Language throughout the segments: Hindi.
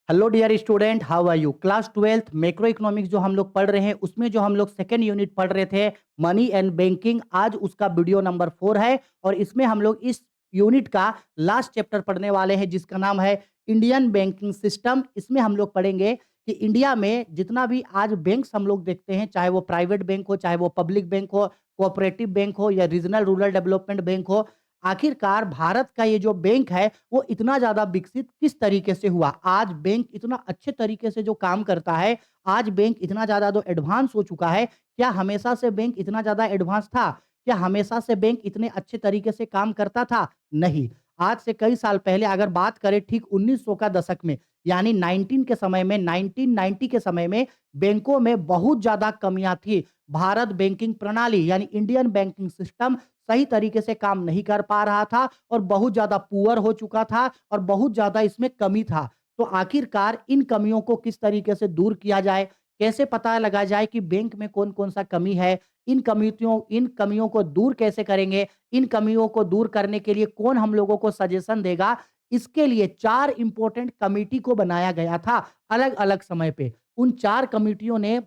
Hello dear student, how are you? Class 12th macroeconomics जो हम लोग पढ़ रहे हैं उसमें जो हम लोग सेकेंड यूनिट पढ़ रहे थे मनी एंड बैंकिंग, आज उसका वीडियो नंबर 4 है। और इसमें हम लोग इस यूनिट का लास्ट चैप्टर पढ़ने वाले हैं जिसका नाम है इंडियन बैंकिंग सिस्टम। इसमें हम लोग पढ़ेंगे कि इंडिया में जितना भी आज बैंक्स हम लोग देखते हैं, चाहे वो प्राइवेट बैंक हो, चाहे वो पब्लिक बैंक हो, कोऑपरेटिव बैंक हो या रीजनल रूरल डेवलपमेंट बैंक हो, आखिरकार भारत का ये जो बैंक है वो इतना ज्यादा विकसित किस तरीके से हुआ। आज बैंक इतना अच्छे तरीके से जो काम करता है, आज बैंक इतना ज्यादा जो एडवांस हो चुका है। क्या हमेशा से बैंक इतना ज्यादा एडवांस था? क्या हमेशा से बैंक इतने अच्छे तरीके से काम करता था? नहीं। आज से कई साल पहले अगर बात करें, ठीक 1900 का दशक में, यानी 19 के समय में, 1990 के समय में बैंकों में बहुत ज्यादा कमियां थी। भारत बैंकिंग प्रणाली यानी इंडियन बैंकिंग सिस्टम सही तरीके से काम नहीं कर पा रहा था और बहुत ज्यादा पुअर हो चुका था और बहुत ज्यादा इसमें कमी था। तो आखिरकार इन कमियों को किस तरीके से दूर किया जाए, कैसे पता लगा जाए कि बैंक में कौन कौन सा कमी है, इन कमियों को दूर कैसे करेंगे, इन कमियों को दूर करने के लिए कौन हम लोगों को सजेशन देगा, इसके लिए 4 इंपॉर्टेंट कमिटी को बनाया गया था अलग अलग समय पे। उन 4 कमिटियों ने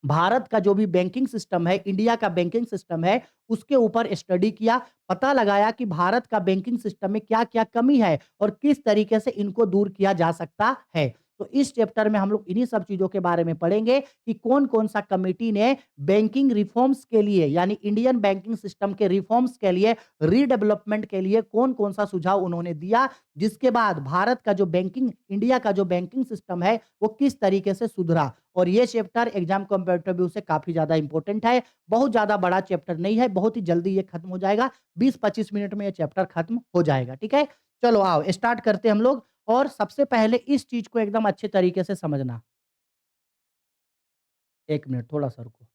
भारत का जो भी बैंकिंग सिस्टम है, इंडिया का बैंकिंग सिस्टम है, उसके ऊपर स्टडी किया, पता लगाया कि भारत का बैंकिंग सिस्टम में क्या-क्या कमी है और किस तरीके से इनको दूर किया जा सकता है। तो इस चैप्टर में हम लोग इन्हीं सब चीज़ों के बारे में पढ़ेंगे कि कौन-कौन सा कमिटी ने बैंकिंग रिफॉर्म्स के लिए, यानी इंडियन बैंकिंग सिस्टम के रिफॉर्म्स के लिए, रीडेवलपमेंट के लिए कौन-कौन सा सुझाव उन्होंने दिया, जिसके बाद भारत का जो बैंकिंग, इंडिया का जो बैंकिंग सिस्टम है, वो किस तरीके से सुधरा। और ये चैप्टर एग्जाम कंपैरेटिव व्यू से काफी ज्यादा इंपॉर्टेंट है। बहुत ज्यादा बड़ा चैप्टर नहीं है, बहुत ही जल्दी ये खत्म हो जाएगा। 20-25 मिनट में ये चैप्टर खत्म हो जाएगा। ठीक है, चलो आओ स्टार्ट करते हैं हम लोग। और सबसे पहले इस चीज को एकदम अच्छे तरीके से समझना। एक मिनट, थोड़ा सा रुको,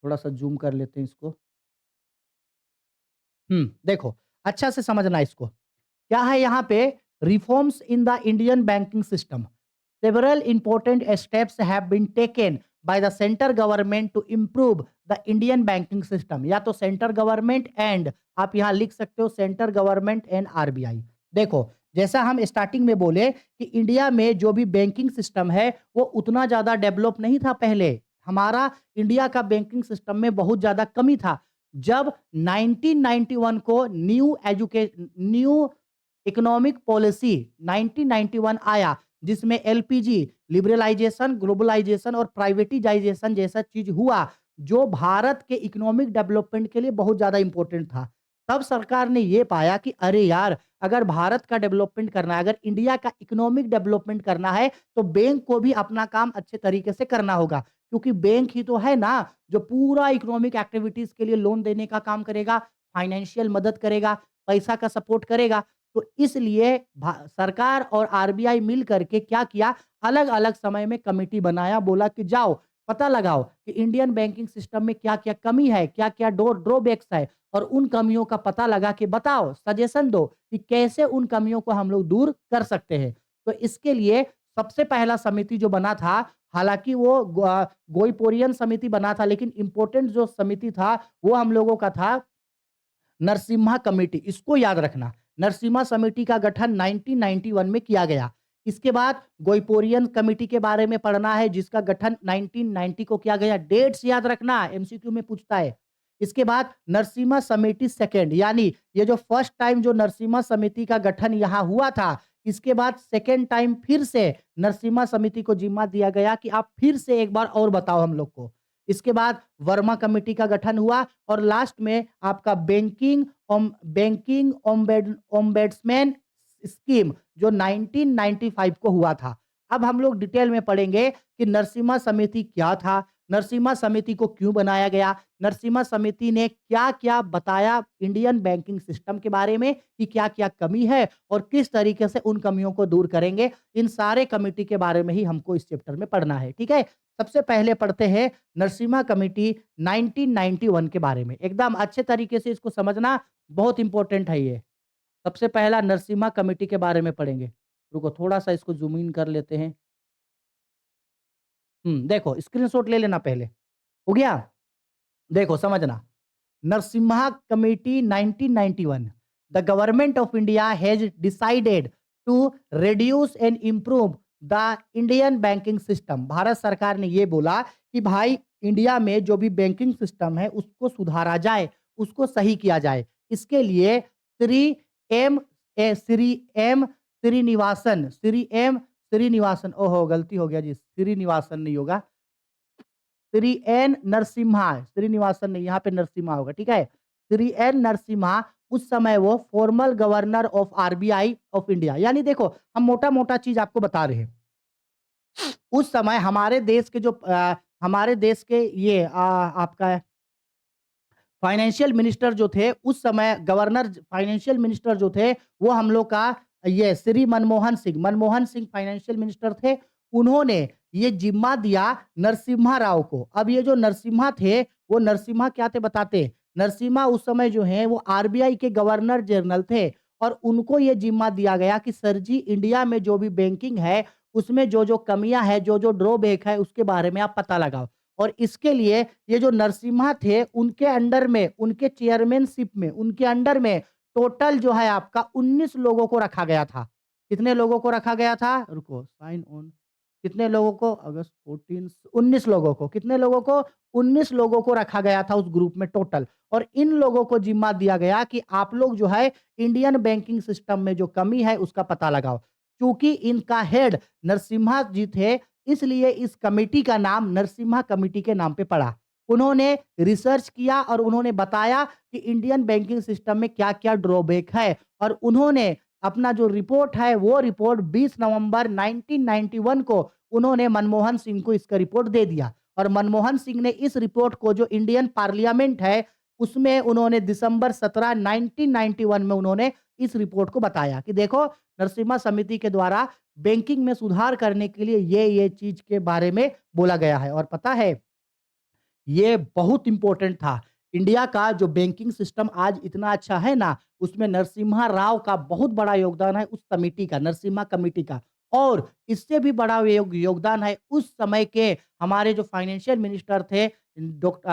थोड़ा सा जूम कर लेते हैं इसको। देखो, अच्छा से समझना इसको। क्या है यहाँ पे? Reforms in the Indian banking system. Several important steps have been taken by the center government to improve the Indian banking system। या तो सेंटर गवर्नमेंट एंड, आप यहां लिख सकते हो सेंटर गवर्नमेंट एंड आरबीआई। देखो, जैसा हम स्टार्टिंग में बोले कि इंडिया में जो भी बैंकिंग सिस्टम है वो उतना ज्यादा डेवलप नहीं था पहले। हमारा इंडिया का बैंकिंग सिस्टम में बहुत ज्यादा कमी था। जब 1991 को न्यू इकोनॉमिक पॉलिसी 1991 आया, जिसमें एलपीजी, लिबरलाइजेशन, ग्लोबलाइजेशन और प्राइवेटाइजेशन जैसा चीज हुआ, जो भारत के इकोनॉमिक डेवलपमेंट के लिए बहुत ज्यादा इंपॉर्टेंट था। तब सरकार ने यह पाया कि अरे यार, अगर भारत का डेवलपमेंट करना है, अगर इंडिया का इकोनॉमिक डेवलपमेंट करना है, तो बैंक को भी अपना काम अच्छे तरीके से करना होगा। क्योंकि बैंक ही तो है ना जो पूरा इकोनॉमिक एक्टिविटीज के लिए लोन देने का काम करेगा, फाइनेंशियल मदद करेगा, पैसा का सपोर्ट करेगा। तो इसलिए सरकार और आरबीआई मिल करके क्या किया, अलग अलग समय में कमेटी बनाया, बोला कि जाओ पता लगाओ कि इंडियन बैंकिंग सिस्टम में क्या क्या कमी है, क्या क्या ड्रॉबैक्स है, और उन कमियों का पता लगा के बताओ, सजेशन दो कि कैसे उन कमियों को हम लोग दूर कर सकते हैं। तो इसके लिए सबसे पहला समिति जो बना था, हालांकि वो गोइपोरियन समिति बना था, लेकिन इंपॉर्टेंट जो समिति था वो हम लोगों का था नरसिम्हा कमेटी। इसको याद रखना, नरसिम्हा समिति का गठन 1991 में किया गया। इसके बाद गोइपोरियन कमेटी के बारे में पढ़ना है, जिसका गठन 1990 को किया गया। डेट्स याद रखना, एमसीक्यू में पूछता है। इसके बाद नरसिम्हा समिति सेकेंड, यानी ये जो फर्स्ट टाइम जो नरसिम्हा समिति का गठन यहाँ हुआ था, इसके बाद सेकेंड टाइम फिर से नरसिम्हा समिति को जिम्मा दिया गया कि आप फिर से एक बार और बताओ हम लोग को। इसके बाद वर्मा कमेटी का गठन हुआ और लास्ट में आपका बैंकिंग ओम्बेड्समैन स्कीम जो 1995 को हुआ था। अब हम लोग डिटेल में पढ़ेंगे कि नरसिम्हा समिति क्या था, नरसिम्हा समिति को क्यों बनाया गया, नरसिम्हा समिति ने क्या-क्या बताया इंडियन बैंकिंग सिस्टम के बारे में कि क्या-क्या कमी है और किस तरीके से उन कमियों को दूर करेंगे। इन सारे कमिटी के बारे में ही हमको इस चैप्टर में पढ़ना है। ठीक है? सबसे पहले पढ़ते हैं नरसिम्हा कमेटी 1991 के बारे में। एकदम अच्छे तरीके से इसको समझना, बहुत इंपॉर्टेंट है ये। सबसे पहला नरसिम्हा कमेटी के बारे में पढ़ेंगे। रुको, थोड़ा सा इसको जूम इन कर लेते हैं। देखो स्क्रीनशॉट ले लेना पहले। हो गया? देखो समझना। Narasimha committee 1991। The government of India has decided to reduce and improve the Indian banking system. Bharat सरकार ने ये बोला कि भाई इंडिया में जो भी बैंकिंग सिस्टम है उसको सुधारा जाए, उसको सही किया जाए। इसके लिए श्री एम श्रीनिवासन, ओहो गलती हो गया जी, श्रीनिवासन नहीं होगा, श्री एन नरसिम्हा, श्रीनिवासन नहीं, यहाँ पे नरसिम्हा होगा, ठीक है? श्री एन नरसिम्हा उस समय वो formal governor of RBI of India, यानी देखो हम मोटा-मोटा चीज़ आपको बता रहे हैं। उस समय हमारे देश के ये आपका फाइनेंशियल मिनिस्टर जो थे, उस समय गवर्नर फाइनेंशियल मिनिस्टर जो थे, वो हम लोग का ये श्री मनमोहन सिंह फाइनेंशियल मिनिस्टर थे। उन्होंने ये जिम्मा दिया नरसिम्हा राव को। अब ये जो नरसिम्हा थे, वो नरसिम्हा क्या थे बताते? नरसिम्हा उस समय जो हैं, वो आरबीआई के गवर्नर जनरल थे और उनको ये जिम्मा दिया गया कि सर जी, इंडिया में जो भी बैंकिंग है, उसमें जो-जो कमियाँ हैं, जो-जो ड्रॉबैक है, उसके बारे में आप पता लगाओ। और इसके लिए ये जो नरसिम्हा थे, उनके अंडर में, उनके चेयरमैनशिप में, उनके अंडर में टोटल जो है आपका 19 लोगों को रखा गया था। कितने लोगों को रखा गया था? रुको, साइन ऑन, कितने लोगों को? अगस्त 14 19 लोगों को। कितने लोगों को? 19 लोगों को रखा गया था उस ग्रुप में टोटल। और इन लोगों को जिम्मा दिया गया कि आप लोग जो है इंडियन बैंकिंग सिस्टम में जो कमी है उसका पता लगाओ। चूँकि इनका हेड नरसिम्हा जी थे, इसलिए इस कमेटी का नाम नरसिम्हा कमेटी के नाम पे पड़ा। उन्होंने रिसर्च किया और उन्होंने बताया कि इंडियन बैंकिंग सिस्टम में क्या-क्या ड्रॉबैक है और उन्होंने अपना जो रिपोर्ट है, वो रिपोर्ट 20 नवंबर 1991 को उन्होंने मनमोहन सिंह को इसका रिपोर्ट दे दिया और मनमोहन सिंह ने इस रिपोर्ट को जो इंडियन पार्लियामेंट है, उसमें उन्होंने दिसंबर 17, 1991 में उन्होंने इस रिपोर्ट को बताया कि देखो, नरसिम्हा समिति के द्वारा बैंकिंग में सुधार करने के लिए ये चीज़ के बारे में बोला गया है। और पता है, ये बहुत इम्पोर्टेंट था। इंडिया का जो बैंकिंग सिस्टम आज इतना अच्छा है ना, उसमें नरसिम्हा राव का बहुत बड़ा योगदान है, उस कमिटी का, नरसिम्हा कमिटी का। और इससे भी बड़ा योगदान है उस समय के हमारे जो फाइनेंशियल मिनिस्टर थे,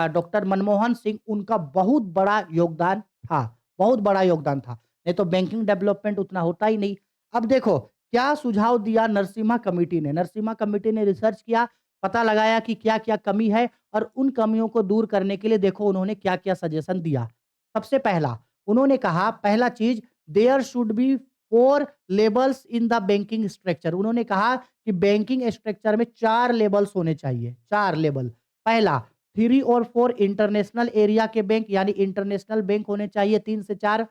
डॉक्टर मनमोहन सिंह, उनका बहुत बड़ा योगदान था, बहुत बड़ा योगदान था। नहीं तो बैंकिंग डेवलपमेंट उतना होता ही नहीं। अब देखो, क्या सुझाव दिया नरसिम्हा कमिटी ने? नरसिम्हा कमिटी ने रिसर्च किया, पता लगाया कि क्या-क्या कमी है और उन कमियों को दूर करने के लिए देखो उन्होंने क्या-क्या सजेशन दिया। सबसे पहला, उन्होंने कहा, पहला चीज़, there should be 4 levels in the banking structure. उन्होंने कहा कि बैंकिंग स्ट्रक्चर में 4 लेवल्स होने चाहिए, 4 लेवल। पहला, 3 और 4 इंटरनेशनल एरिया के बैंक, यानी इंटरनेशनल बैंक होने चाहिए 3 से 4।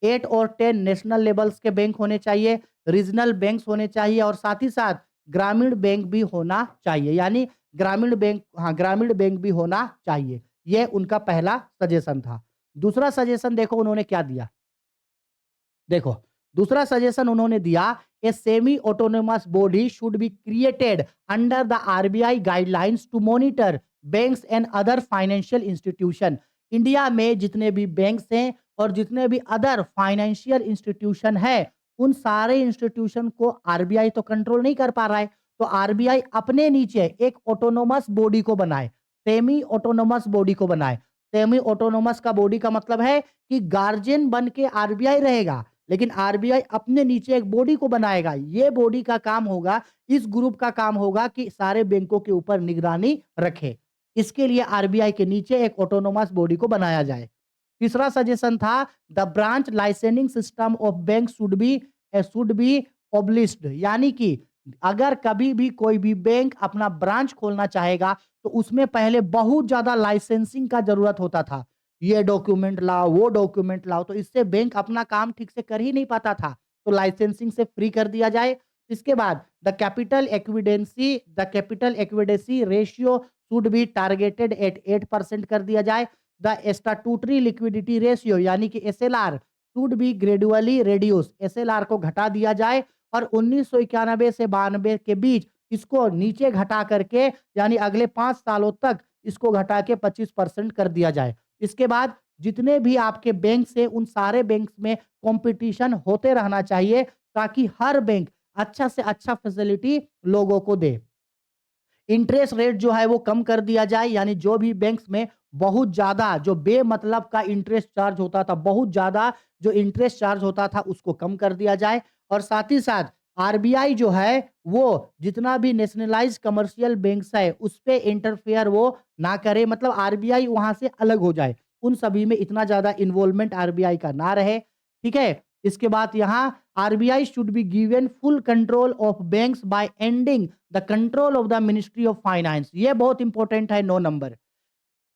8 और 10 नेशनल लेवल्स के बैंक होने चाहिए, रीजनल बैंक्स होने चाहिए और साथ ही साथ ग्रामीण बैंक भी होना चाहिए, यानी ग्रामीण बैंक भी होना चाहिए। ये उनका पहला सजेशन था। दूसरा सजेशन देखो उन्होंने क्या दिया? देखो, दूसरा सजेशन उन्होंने दिया, a semi autonomous body should be created under the RBI guidelines to monitor banks and other financial institution. India में जितने भी बैंक्स हैं और जितने भी अदर फाइनेंशियल इंस्टीट्यूशन है, उन सारे इंस्टीट्यूशन को आरबीआई तो कंट्रोल नहीं कर पा रहा है, तो आरबीआई अपने नीचे एक ऑटोनोमस बॉडी को बनाए, सेमी ऑटोनोमस बॉडी को बनाए। सेमी ऑटोनोमस का बॉडी का मतलब है कि गार्जियन बन के आरबीआई रहेगा, लेकिन आरबीआई अपने नीचे एक बॉडी को बनाएगा। ये बॉडी का काम होगा, इस ग्रुप का काम होगा कि सारे बैंकों के ऊपर निगरानी रखे। इसके लिए आरबीआई के नीचे एक ऑटोनोमस बॉडी को बनाया जाए। तीसरा सजेशन था, the branch licensing system of bank should be abolished, यानी कि अगर कभी भी कोई भी बैंक अपना ब्रांच खोलना चाहेगा तो उसमें पहले बहुत ज्यादा लाइसेंसिंग का जरूरत होता था। ये डॉक्यूमेंट लाओ, वो डॉक्यूमेंट लाओ, तो इससे बैंक अपना काम ठीक से कर ही नहीं पाता था। तो लाइसेंसिंग से फ्री कर दिया जाए। इसके बाद the capital adequacy ratio should be targeted at 8% कर दिया जाए। द स्टैट्यूटरी लिक्विडिटी रेशियो, यानी कि SLR, should be gradually reduce, SLR को घटा दिया जाए और 1991 से 92 के बीच इसको नीचे घटा करके, यानी अगले 5 सालों तक इसको घटा के 25% कर दिया जाए। इसके बाद जितने भी आपके बैंक से, उन सारे बैंक में कंपटीशन होते रहना चाहिए ताकि हर बैंक अच्छा से अच्छा फैसिलिटी लोगों को दे। इंटरेस्ट रेट जो है वो कम कर दिया जाए, यानी जो भी बैंक्स में बहुत ज़्यादा जो बेमतलब का इंटरेस्ट चार्ज होता था, बहुत ज़्यादा जो इंटरेस्ट चार्ज होता था, उसको कम कर दिया जाए। और साथ ही साथ आरबीआई जो है वो जितना भी नेशनलाइज कमर्शियल बैंक्स है उस पे इंटरफेयर वो ना करे, मतलब आरबीआई वहां से अलग हो जाए, उन सभी में इतना ज्यादा इन्वॉल्वमेंट आरबीआई का ना रहे। ठीक है। इसके बाद यहाँ RBI should be given full control of banks bye ending the control of the ministry of finance. ये बहुत इंपॉर्टेंट है, 9 नंबर।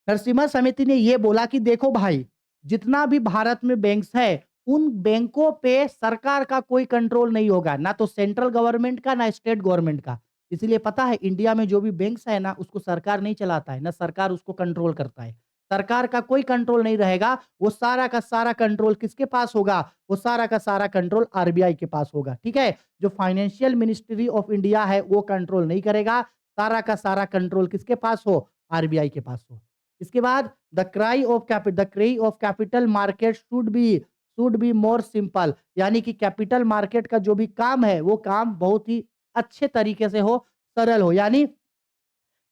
नरसिम्हा समिति ने ये बोला कि देखो भाई, जितना भी भारत में बैंक्स है उन बैंकों पे सरकार का कोई कंट्रोल नहीं होगा, ना तो सेंट्रल गवर्नमेंट का ना स्टेट गवर्नमेंट का। इसीलिए पता है इंडिया में जो भी बैंक्स है ना उसको सरकार नहीं चलाता है, ना सरकार उसको कंट्रोल करता है। सरकार का कोई कंट्रोल नहीं रहेगा, वो सारा का सारा कंट्रोल किसके पास होगा? वो सारा का सारा कंट्रोल आरबीआई के पास होगा। ठीक है। जो फाइनेंशियल मिनिस्ट्री ऑफ इंडिया है वो कंट्रोल नहीं करेगा, सारा का सारा कंट्रोल किसके पास हो? आरबीआई के पास हो। इसके बाद the cry of capital market should be more simple, यानी कि कैपिटल मार्केट का जो भी काम है वो काम बहुत ही अच्छे तरीके से हो, सरल हो, यानी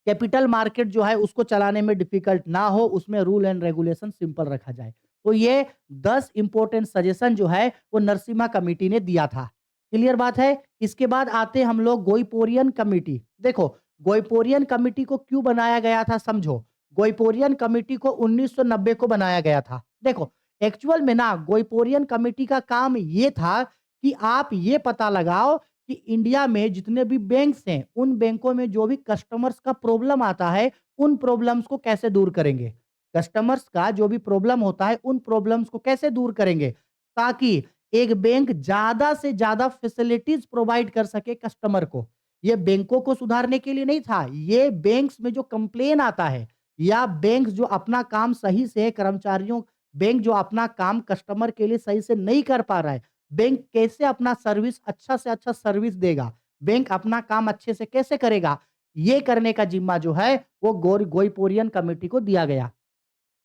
कैपिटल मार्केट जो है उसको चलाने में डिफिकल्ट ना हो, उसमें रूल एंड रेगुलेशन सिंपल रखा जाए। तो ये 10 इंपॉर्टेंट सजेशन जो है वो नरसिम्हा कमेटी ने दिया था। क्लियर बात है। इसके बाद आते हम लोग गोइपोरियन कमेटी। देखो, गोइपोरियन कमेटी को क्यों बनाया गया था समझो। गोइपोरियन कमेटी को 1990 को बनाया गया था। देखो, एक्चुअल में ना गोइपोरियन कमेटी का काम ये था कि आप ये पता लगाओ कि इंडिया में जितने भी बैंक्स हैं उन बैंकों में जो भी कस्टमर्स का प्रॉब्लम आता है उन प्रॉब्लम्स को कैसे दूर करेंगे। कस्टमर्स का जो भी प्रॉब्लम होता है उन प्रॉब्लम्स को कैसे दूर करेंगे ताकि एक बैंक ज्यादा से ज्यादा फैसिलिटीज प्रोवाइड कर सके कस्टमर को। ये बैंकों को सुधारने के लिए नहीं था, ये बैंक्स में जो कंप्लेन आता है या बैंक जो अपना काम सही से कर्मचारियों, बैंक जो अपना काम कस्टमर के लिए सही से नहीं कर पा रहा है, बैंक कैसे अपना सर्विस अच्छा से अच्छा सर्विस देगा, बैंक अपना काम अच्छे से कैसे करेगा, ये करने का जिम्मा जो है वो गोइपोरियन कमेटी को दिया गया।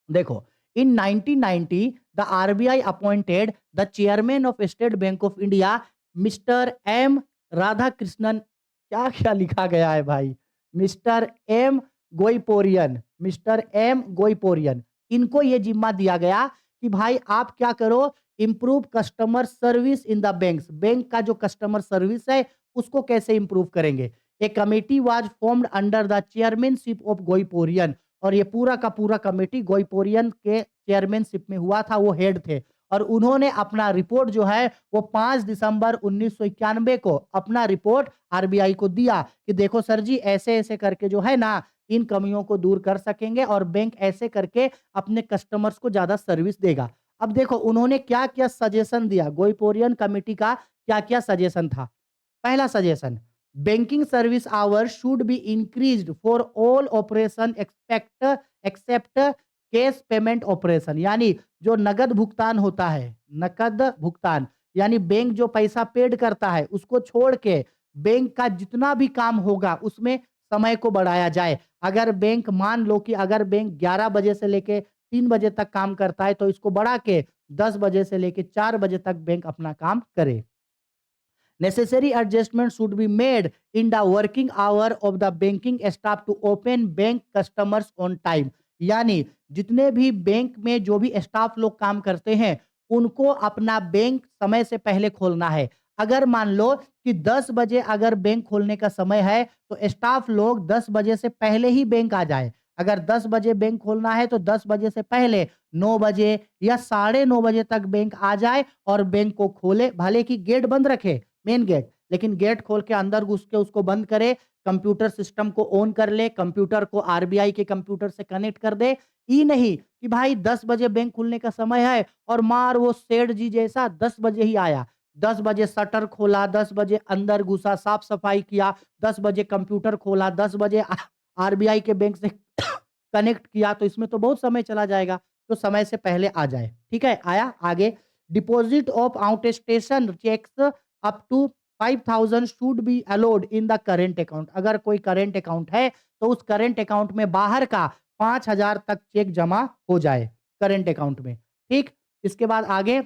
देखो, in 1990 the RBI appointed the chairman of State Bank of India mister M Radhakrishnan. क्या क्या लिखा गया है भाई? Mister M Goiporian, mister M Goiporian, इनको ये जिम्मा दिया गया कि भाई आप क्या करो, improve customer service in the banks. Bank का जो कस्टमर सर्विस है उसको कैसे इंप्रूव करेंगे। A committee was formed under the chairmanship of Goiporia, और ये पूरा का पूरा कमेटी गोइपोरियन के चेयरमैनशिप में हुआ था, वो हेड थे। और उन्होंने अपना रिपोर्ट जो है वो 5 दिसंबर 1991 को अपना रिपोर्ट आरबीआई को दिया कि देखो सर जी, ऐसे ऐसे करके जो है ना इन कमियों को दूर कर सकेंगे और बैंक ऐसे करके अपने कस्टमर्स को ज्यादा सर्विस देगा। अब देखो उन्होंने क्या क्या सजेशन दिया, गोइपोरियन कमेटी का क्या क्या सजेशन था। पहला suggestion, banking service hour should be increased for all operation except cash payment operation, यानी जो नगद भुगतान होता है, नकद भुगतान यानी बैंक जो पैसा पेड करता है उसको छोड़ के बैंक का जितना भी काम होगा उसमें समय को बढ़ाया जाए। अगर बैंक, मान लो कि अगर बैंक 11 बजे से लेके 3 बजे तक काम करता है तो इसको बढ़ा के 10 बजे से लेके 4 बजे तक बैंक अपना काम करे। Necessary adjustment should be made in the working hour of the banking staff to open bank customers on time। यानी जितने भी बैंक में जो भी स्टाफ लोग काम करते हैं उनको अपना बैंक समय से पहले खोलना है। अगर मान लो कि 10 बजे अगर बैंक खोलने का समय है तो स्टाफ लोग 10 बजे से पहले ही बैंक आ जाए। अगर 10 बजे बैंक खोलना है तो 10 बजे से पहले 9 बजे या 9:30 बजे तक बैंक आ जाए और बैंक को खोले, भले कि गेट बंद रखे, मेन गेट, लेकिन गेट खोल के अंदर घुस के उसको बंद करे, कंप्यूटर सिस्टम को ऑन कर ले, कंप्यूटर को आरबीआई के कंप्यूटर से कनेक्ट कर दे। ये नहीं कि भाई 10 बजे बैंक खुलने का समय है और मार वो सेठ जी जैसा 10 बजे ही आया, 10 बजे शटर खोला, 10 बजे अंदर घुसा, साफ सफाई किया, 10 बजे कंप्यूटर खोला, 10 बजे आरबीआई के बैंक से कनेक्ट किया, तो इसमें तो बहुत समय चला जाएगा। तो समय से पहले आ जाए। ठीक है, आया आगे। Deposit of outstation cheques up to 5,000 should be allowed in the current account. अगर कोई करेंट अकाउंट है तो उस करेंट अकाउंट में बाहर का 5,000 तक चेक जमा हो जाए करेंट अकाउंट में। ठीक। इसके बाद आगे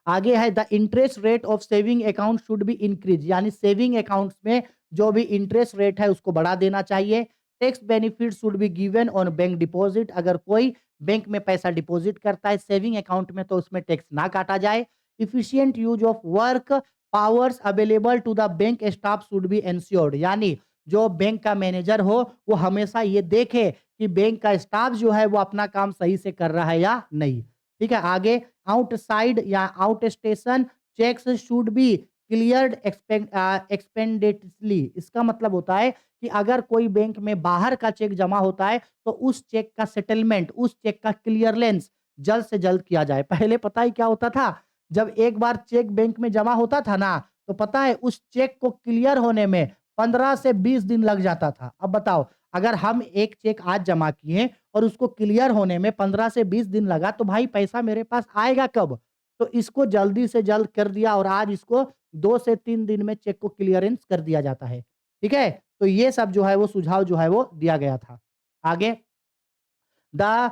आगे है the interest rate of saving account should be increase, यानी सेविंग अकाउंट्स में जो भी इंटरेस्ट रेट है उसको बढ़ा देना चाहिए। Tax benefit should be given on bank deposit, अगर कोई बैंक में पैसा डिपॉजिट करता है सेविंग अकाउंट में तो उसमें टैक्स ना काटा जाए। Efficient use of work powers available to the bank staff should be ensured, यानी जो बैंक का मैनेजर हो वो हमेशा ये देखे कि बैंक का स्टाफ जो है वो अपना काम सही से कर रहा है या नहीं। ठीक है, आगे आउटसाइड या outstation checks should be cleared expeditiously. इसका मतलब होता है कि अगर कोई बैंक में बाहर का चेक जमा होता है तो उस चेक का सेटलमेंट, उस चेक का क्लियरेंस जल्द से जल्द किया जाए। पहले पता है क्या होता था? जब एक बार चेक बैंक में जमा होता था ना, तो पता है उस चेक को क्लियर होने में 15 से 20 दिन लग जाता था। अब बताओ, अगर हम एक चेक आज जमा किए और उसको क्लियर होने में 15 से 20 दिन लगा, तो भाई पैसा मेरे पास आएगा कब? तो इसको जल्दी से जल्द कर दिया और आज इसको 2 से 3 दिन में चेक को क्लियरेंस कर दिया जाता है। ठीक है? तो ये सब जो है वो सुझाव जो है वो दिया गया था। आगे the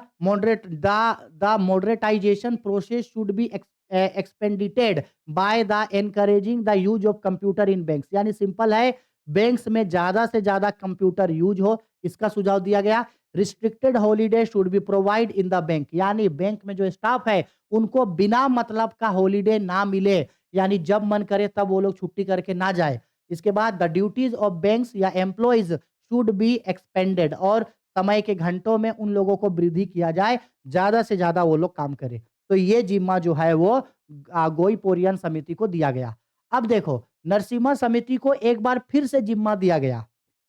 moderatization process should be expedited by the encouraging the use of computer in banks, यानी सिंपल है, बैंक्स में ज्यादा से ज्यादा कंप्यूटर यूज हो, इसका सुझाव दिया गया। Restricted holiday should be provide in the bank, यानी बैंक में जो स्टाफ है उनको बिना मतलब का हॉलीडे ना मिले, यानी जब मन करे तब वो लोग छुट्टी करके ना जाए। इसके बाद द ड्यूटीज ऑफ बैंक्स या एम्प्लॉइज शुड बी एक्सपेंडेड, और समय के घंटों में उन लोगों को वृद्धि किया जाए, ज़्यादा से ज़्यादा वो लोग काम करें। तो ये जिम्मा जो है वो गोई पोरियन समिति को दिया गया। अब देखो, नरसिम्हा समिति को एक बार फिर से जिम्मा दिया गया।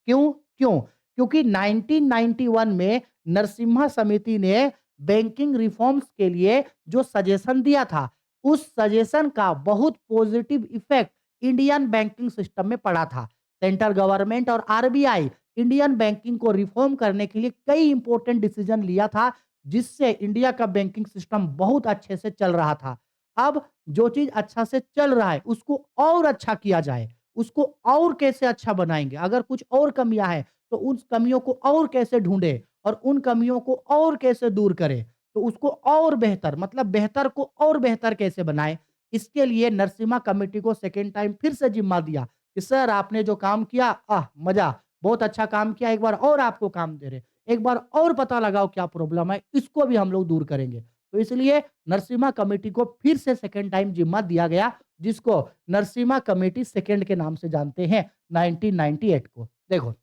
क्यों? क्यों? क्योंकि 1991 में नरसिम्हा समिति ने बैंकिंग रिफॉर्म्स के लिए जो सजेशन दिया था, उस सजेशन का बहुत positive effect Indian banking system में पड़ा था। सेंट्रल गवर्नमेंट और आरबीआई इंडियन बैंकिंग को रिफॉर्म करने के लिए कई इंपॉर्टेंट डिसीजन लिया था, जिससे इंडिया का बैंकिंग सिस्टम बहुत अच्छे से चल रहा था। अब जो चीज अच्छा से चल रहा है उसको और अच्छा किया जाए, उसको और कैसे अच्छा बनाएंगे, अगर कुछ और कमियां हैं तो उन कमियों को और कैसे ढूंढे और उन कमियों को और कैसे दूर करें, तो उसको और बेहतर, मतलब बेहतर को और बेहतर कैसे बनाए। इसके लिए नरसिम्हा कमेटी को सेकेंड टाइम फिर से जिम्मा दिया कि सर आपने जो काम किया, मजा, बहुत अच्छा काम किया, एक बार और आपको काम दे रहे, एक बार और पता लगाओ क्या प्रॉब्लम है, इसको भी हम लोग दूर करेंगे। तो इसलिए नरसिम्हा कमेटी को फिर से सेकंड टाइम जिम्मा दिया गया, जिसको नरसिम्हा कमेटी सेकंड के नाम से जानते हैं, 1998 को। देखो,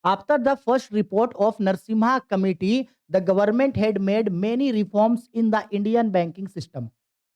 after the first report of Narasimha Committee, the government had made many reforms in the Indian banking system.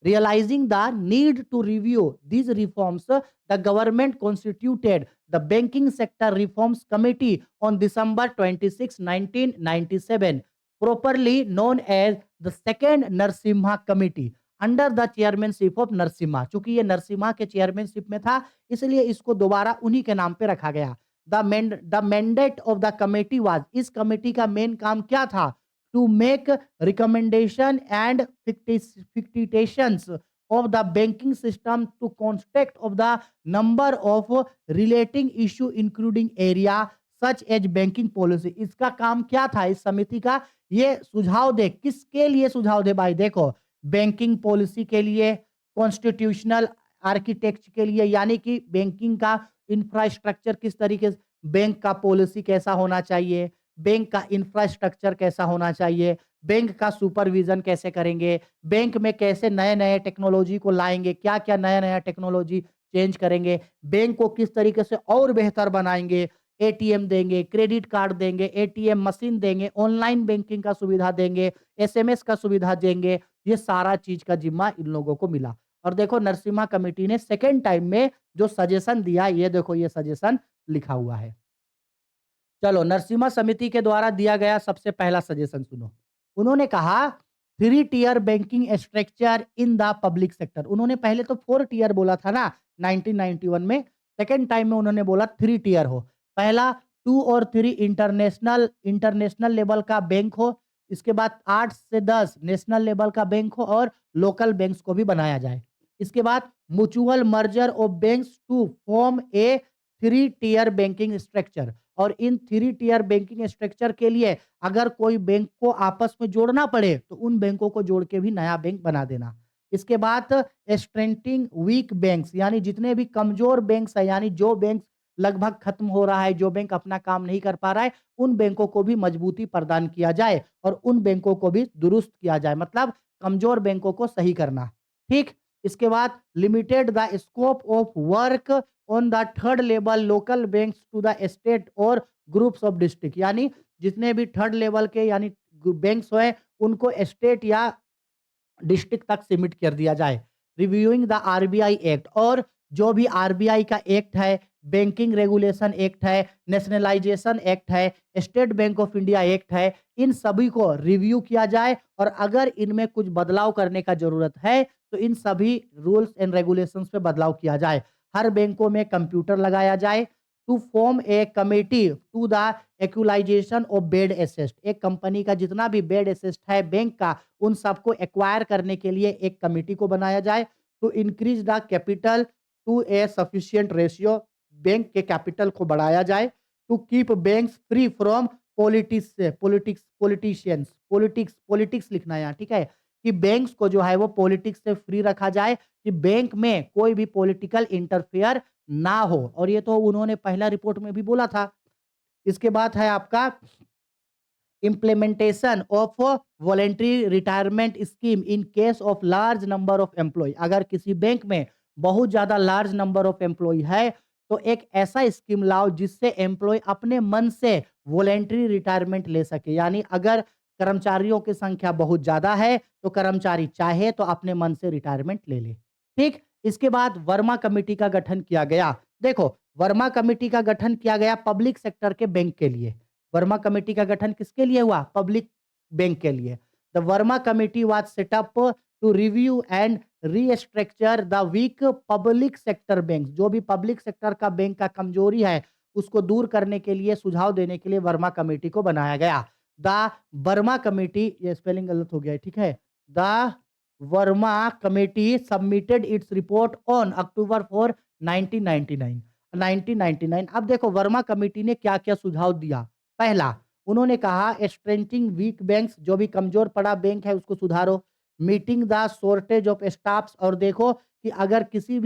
Realizing the need to review these reforms, the government constituted the Banking Sector Reforms Committee on December 26, 1997, properly known as the Second Narasimha Committee, under the chairmanship of Narasimha. चूंकि ये नरसिम्हा के चेयरमैनशिप में था, इसलिए इसको दोबारा उन्हीं के नाम पे रखा गया। The mandate of the committee was, इस कमेटी का मेन काम क्या था? To make recommendation and facilitations of the banking system to contact of the number of relating issue including area such as banking policy। इसका काम क्या था इस समिति का? ये सुझाव दे, किसके लिए सुझाव दे भाई? देखो, बैंकिंग पॉलिसी के लिए, कॉन्स्टिट्यूशनल आर्किटेक्ट के लिए, यानी कि बैंकिंग का इंफ्रास्ट्रक्चर किस तरीके से, बैंक का पॉलिसी कैसा होना चाहिए, बैंक का इंफ्रास्ट्रक्चर कैसा होना चाहिए, बैंक का सुपरविजन कैसे करेंगे, बैंक में कैसे नए-नए टेक्नोलॉजी को लाएँगे, क्या-क्या नया-नया टेक्नोलॉजी चेंज करेंगे, बैंक को किस तरीके से और बेहतर बनाएँगे, एटीएम देंगे, क्रेडिट कार्ड देंगे, एटीएम मशीन देंगे, ऑनलाइन बैंकिंग का सुविधा देंगे, एसएमएस का सुविधा देंगे, ये सारा चीज़ का ज़िम्मा इन लोगों को मिला। और देखो, नरसिम्हा कमिटी ने सेकंड टाइम में जो सजेशन दिया, ये देखो, ये सजेशन लिखा हुआ है। चलो, नरसिम्हा समिति के द्वारा दिया गया सबसे पहला सजेशन सुनो। उन्होंने कहा, 3 tier banking structure in the public sector. उन्होंने पहले तो 4 टियर बोला था ना 1991 में, सेकंड टाइम में उन्होंने बोला 3 टियर हो। पहला 2 और 3 इंटरनेशनल इंटरनेशनल लेवल का बैंक हो, इसके बाद 8 से 10 नेशनल लेवल का बैंक हो और लोकल बैंक्स को भी बनाया जाए। इसके बाद mutual merger of banks to form a 3 tier banking structure, और इन 3 टियर बैंकिंग स्ट्रक्चर के लिए अगर कोई बैंक को आपस में जोड़ना पड़े तो उन बैंकों को जोड़ के भी नया बैंक बना देना। इसके बाद स्ट्रेंथनिंग वीक बैंक्स, यानी जितने भी कमजोर बैंक्स है, यानी जो बैंक लगभग खत्म हो रहा है, जो बैंक अपना काम नहीं कर पा रहा है, उन बैंकों को भी मजबूती प्रदान किया जाए और उन बैंकों को भी दुरुस्त किया जाए, मतलब कमजोर बैंकों को सही करना। ठीक। इसके बाद limited the scope of work on the third level local banks to the state और ग्रुप्स ऑफ डिस्ट्रिक्ट, यानी जितने भी थर्ड लेवल के यानी बैंक्स हैं उनको स्टेट या डिस्ट्रिक्ट तक सीमित कर दिया जाए। रिव्यूइंग द आरबीआई एक्ट, और जो भी आरबीआई का एक्ट है, बैंकिंग रेगुलेशन एक्ट है, नेशनलाइजेशन एक्ट है, state Bank of India act है, इन सभी को रिव्यू किया जाए और अगर इनमें कुछ बदलाव करने का जरूरत है तो इन सभी रूल्स एंड रेगुलेशंस पे बदलाव किया जाए। हर बैंकों में कंप्यूटर लगाया जाए। To form a committee to the equalisation of bad assets, एक कंपनी का जितना भी बेड एसेस्ट है बैंक का उन सबको एक्वायर करने के लिए एक कमेटी को बनाया जाए। To increase the capital to a sufficient ratio, bank के कैपिटल को बढ़ाया जाए। To keep banks free from politics लिखना है यहाँ, ठीक है, कि बैंक्स को जो है वो पॉलिटिक्स से फ्री रखा जाए, कि बैंक में कोई भी पॉलिटिकल इंटरफेयर ना हो, और ये तो उन्होंने पहला रिपोर्ट में भी बोला था। इसके बाद है आपका implementation of voluntary retirement scheme in case of large number of employ, अगर किसी बैंक में बहुत ज्यादा लार्ज नंबर ऑफ एम्प्लॉय है तो एक ऐसा स्कीम लाओ जिससे एम्प्लॉय अपने मन से वॉलेंट्री रिटायरमेंट ले सके, यानी अगर कर्मचारियों की संख्या बहुत ज्यादा है तो कर्मचारी चाहे तो अपने मन से रिटायरमेंट ले ले। ठीक, इसके बाद वर्मा कमेटी का गठन किया गया। देखो, वर्मा कमेटी का गठन किया गया पब्लिक सेक्टर के बैंक के लिए। वर्मा कमेटी का गठन किसके लिए हुआ? पब्लिक बैंक के लिए। The Verma committee was set up to review and restructure the weak public sector bank, जो भी पब्लिक सेक्टर का बैंक का कमजोरी है उसको दूर करने के लिए, सुझाव देने के लिए वर्मा कमेटी को बनाया गया। द वर्मा कमेटी, ये स्पेलिंग गलत हो गया है, ठीक है, the Verma committee submitted its report on October 4 1999। 1999, अब देखो वर्मा कमेटी ने क्या क्या सुझाव दिया। पहला, उन्होंने कहा स्ट्रेंथिंग वीक बैंक्स, जो भी कमजोर पड़ा बैंक है उसको सुधारो। Meeting the shortage of staffs, और देखो कि अगर किसी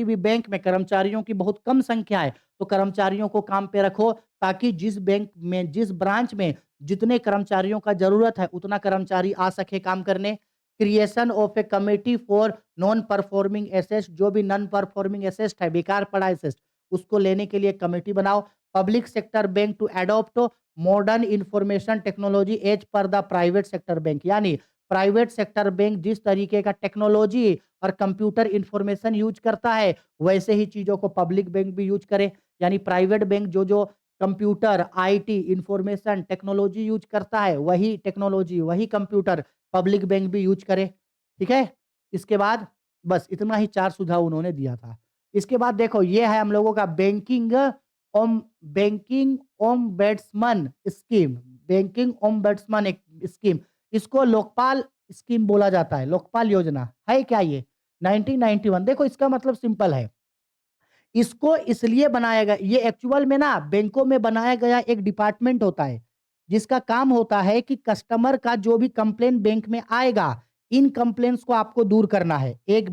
भी बैंक में कर्मचारियों की बहुत कम संख्या है तो कर्मचारियों को काम पे रखो, ताकि जिस बैंक में, जिस ब्रांच में जितने कर्मचारियों का जरूरत है उतना कर्मचारी आ सके काम करने। Creation of A committee for non performing assets, जो भी नॉन परफॉर्मिंग एसेट है, बेकार पड़ा एसेट, उसको लेने के लिए कमेटी बनाओ। Public sector bank to adopt modern information technology as per the private sector bank, यानी प्राइवेट सेक्टर बैंक जिस तरीके का टेक्नोलॉजी और कंप्यूटर इंफॉर्मेशन यूज करता है वैसे ही चीजों को पब्लिक बैंक भी यूज करे, यानी प्राइवेट बैंक जो जो computer, IT, information technology use करता है वही टेक्नोलॉजी, वही कंप्यूटर पब्लिक बैंक भी यूज करे। ठीक है, इसके बाद बस इतना ही 4 सुझाव उन्होंने दिया था। इसके बाद देखो ये है हम लोगों का banking ombudsman scheme, banking ombudsman एक स्कीम, इसको लोकपाल स्कीम बोला जाता है। लोकपाल योजना है क्या ये? 1991, देखो इसका मतलब सिंपल है। इसको इसलिए बनाया गया, ये एक्चुअल में ना बैंकों में बनाया गया एक डिपार्टमेंट होता है जिसका काम होता है कि कस्टमर का जो भी कंप्लेन बैंक में आएगा, इन कंप्लेंट्स को आपको दूर करना है। एक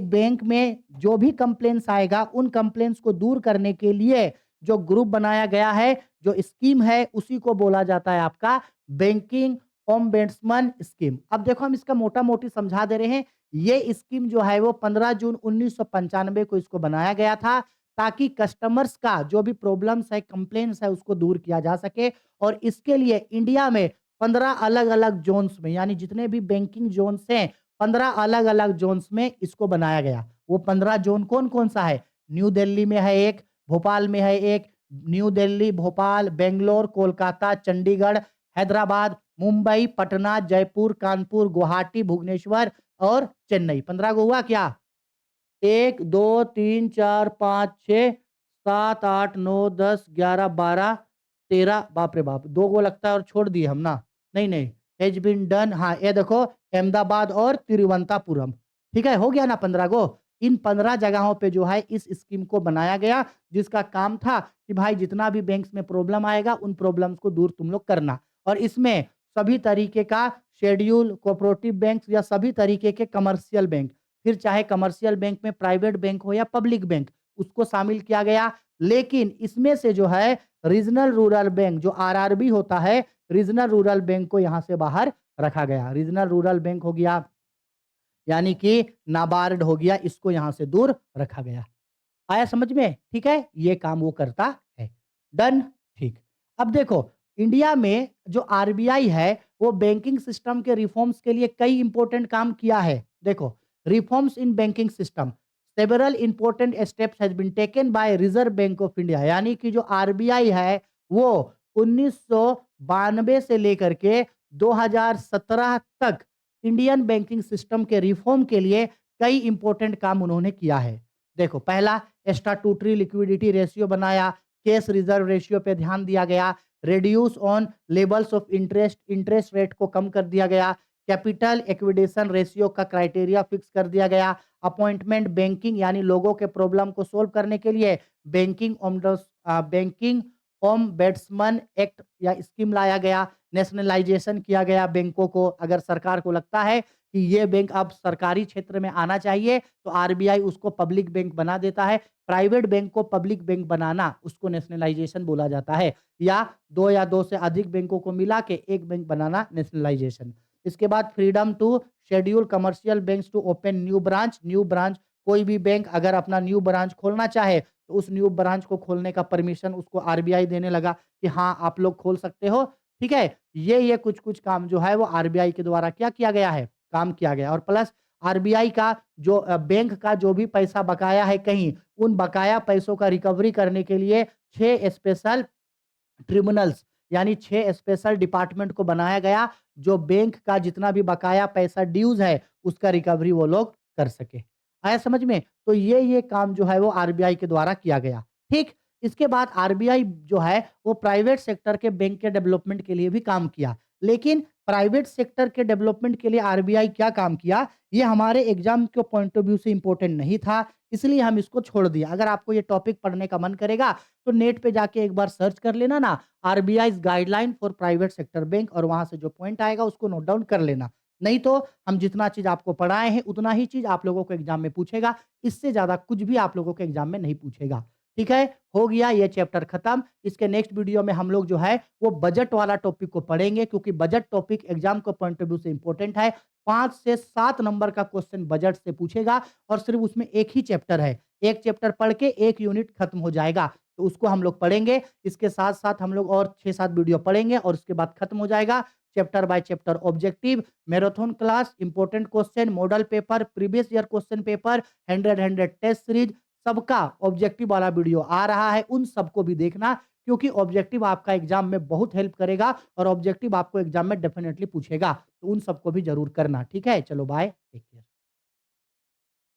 बैंक में जो भी कंप्लेंट्स आएगा उन कंप्लेंट्स को दूर करने के लिए जो ग्रुप बनाया गया है, जो स्कीम है, उसी को बोला जाता है आपका बैंकिंग ओम्बड्समन स्कीम। अब देखो हम इसका मोटा मोटी समझा दे रहे हैं। ये स्कीम जो है वो 15 जून 1995 को इसको बनाया गया था ताकि कस्टमर्स का जो भी प्रॉब्लम्स है, कंप्लेंट्स है, उसको दूर किया जा सके। और इसके लिए इंडिया में 15 अलग-अलग जोन्स में, यानी जितने भी बैंकिंग जोन्स हैं 15 अलग-अलग जोन्स में इसको बनाया गया। वो 15 जोन कौन-कौन सा है? न्यू दिल्ली में है एक, भोपाल में है एक, न्यू दिल्ली, भोपाल, बेंगलोर, कोलकाता, चंडीगढ़, हैदराबाद, मुंबई, पटना, जयपुर, कानपुर, गुवाहाटी, भुवनेश्वर और चेन्नई। 15 को हुआ क्या? 1 2 3 4 5 6 7 8 9 10 11 12 13, बाप रे बाप, 2 को लगता है और छोड़ दिए हम ना। नहीं, नहीं, हैज़ बीन डन, हाँ, ये देखो अहमदाबाद और तिरुवनंतपुरम। ठीक है, हो गया ना 15 को। इन 15 जगहों पे जो है इस स्कीम को बनाया गया जिसका काम था कि भाई जितना भी बैंक्स में प्रॉब्लम आएगा उन प्रॉब्लम्स को दूर तुम लोग करना। और इसमें सभी तरीके का शेड्यूल कोऑपरेटिव बैंक्स या सभी तरीके के कमर्शियल बैंक, फिर चाहे कमर्शियल बैंक में प्राइवेट बैंक हो या पब्लिक बैंक, उसको शामिल किया गया। लेकिन इसमें से जो है रीजनल रूरल बैंक जो आरआरबी होता है, रीजनल रूरल बैंक को यहाँ से बाहर रखा गया। रीजनल रूरल बैंक हो गया, यानी कि नाबार्ड हो गया, इसको यहाँ से दूर रखा गया। आया समझ में? ठीक है? ये काम वो करता है। डन? ठीक। अब देखो, इंडिया में जो आरबीआई है, वो बैंकिंग सिस्टम के रिफॉर्म्स के लिए कई इंपॉर्टेंट काम किया है। देखो, reforms in banking system, several important steps has been taken by Reserve Bank of India, यानी कि जो आरबीआई है, वो 1992 से लेकर के 2017 तक इंडियन बैंकिंग सिस्टम के रिफॉर्म के लिए कई इंपॉर्टेंट काम उन्होंने किया है। देखो, पहला स्टैट्यूटरी लिक्विडिटी रेशियो बनाया, कैश रिजर्व रेशियो पे ध्यान दिया गया, reduce on levels of interest, interest rate को कम कर दिया गया, कैपिटल एक्विडेशन रेशियो का क्राइटेरिया फिक्स कर दिया गया, अपॉइंटमेंट बैंकिंग यानी लोगों के प्रॉब्लम को सोल्व करने के लिए बैंकिंग ओम्बड्समैन एक्ट या स्कीम लाया गया, नेशनलाइजेशन किया गया बैंकों को। अगर सरकार को लगता है कि ये बैंक अब सरकारी क्षेत्र में आना चाहिए, तो आरबीआई उसको पब्लिक बैंक बना देता है। प्राइवेट बैंक को पब्लिक बैंक बनाना, उसको नेशनलाइजेशन बोला जाता है, या 2 से अधिक बैंकों को मिला के एक बैंक बनाना नेशनलाइजेशन। इसके बाद freedom to schedule commercial banks to open new branch, कोई भी बैंक अगर अपना न्यू ब्रांच खोलना चाहे, तो उस न्यू ब्रांच को खोलने का परमिशन उसको आरबीआई देने लगा कि हाँ, आप लोग खोल सकते हो। ठीक है? ये कुछ-कुछ काम जो है वो आरबीआई के द्वारा क्या किया गया है? काम किया गया। और प्लस आरबीआई का जो बैंक का जो भी पैसा बकाया है कहीं, उन बकाया पैसों का रिकवरी करने के लिए 6 स्पेशल ट्रिब्यूनल्स यानी 6 स्पेशल डिपार्टमेंट को बनाया गया, जो बैंक का जितना भी बकाया पैसा ड्यूज़ है, उसका रिकवरी वो लोग कर सके। आया समझ में? तो ये काम जो है वो आरबीआई के द्वारा किया गया। ठीक? इसके बाद आरबीआई जो है वो प्राइवेट सेक्टर के बैंक के डेवलपमेंट के लिए भी काम किया। लेकिन प्राइवेट सेक्टर के डेवलपमेंट के लिए आरबीआई क्या काम किया, ये हमारे एग्ज़ाम के पॉइंट ऑफ व्यू से इम्पोर्टेंट नहीं था, इसलिए हम इसको छोड़ दिया। अगर आपको ये टॉपिक पढ़ने का मन करेगा, तो नेट पे जाके एक बार सर्च कर लेना ना, RBI's guideline for private sector bank, और वहाँ से जो पॉइंट आएगा उसको नोट डाउन कर लेना। नहीं तो हम जितना चीज़ आपको पढ़ाए हैं, उतना ही चीज़ आप लोगों को एग्ज़ाम में पूछेगा, इससे ज़्यादा कुछ भी आप लोगों को एग्ज़ाम में नहीं पूछेगा। ठीक है? हो गया ये चैप्टर खत्म। इसके नेक्स्ट वीडियो में हम लोग जो है वो बजट वाला टॉपिक को पढ़ेंगे, क्योंकि बजट टॉपिक एग्ज़ाम के पॉइंट ऑफ व्यू से इम्पोर्टेंट है। 5 से 7 नंबर का क्वेश्चन बजट से पूछेगा, और सिर्फ़ उसमें एक ही चैप्टर है। एक चैप्टर पढ़ के एक यूनिट खत्म हो जाएगा, तो उसको हम लोग पढ़ेंगे। इसके साथ-साथ हम लोग और 6-7 वीडियो पढ़ेंगे, और उसके बाद खत्म हो जाएगा। Chapter by chapter objective, marathon class, important question, model paper, previous year question paper, 100 test series, सबका ऑब्जेक्टिव वाला वीडियो आ रहा है। उन सबको भी देखना, क्योंकि ऑब्जेक्टिव आपका एग्जाम में बहुत हेल्प करेगा, और ऑब्जेक्टिव आपको एग्जाम में डेफिनेटली पूछेगा। तो उन सबको भी जरूर करना। ठीक है? चलो बाय, टेक केयर।